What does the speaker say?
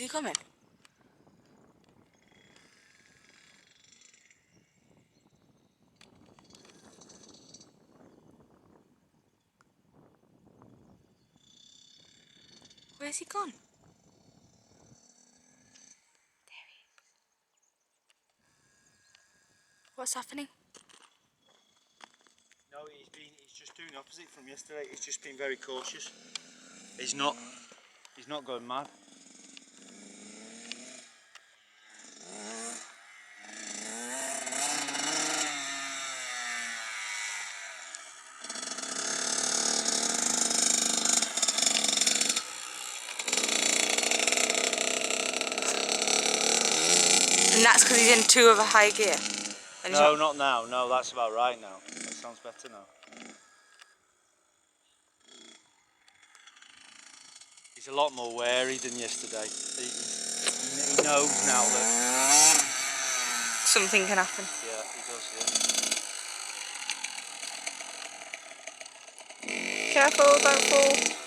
he coming? Where's he gone? There he is. What's happening? No, he's just doing the opposite from yesterday. He's just been very cautious. He's not going mad. And that's because he's in 2 of a high gear. And No, not now. No, that's about right now. That sounds better now. He's a lot more wary than yesterday. He knows now that something can happen. Yeah, he does. Yeah. Careful, don't fall.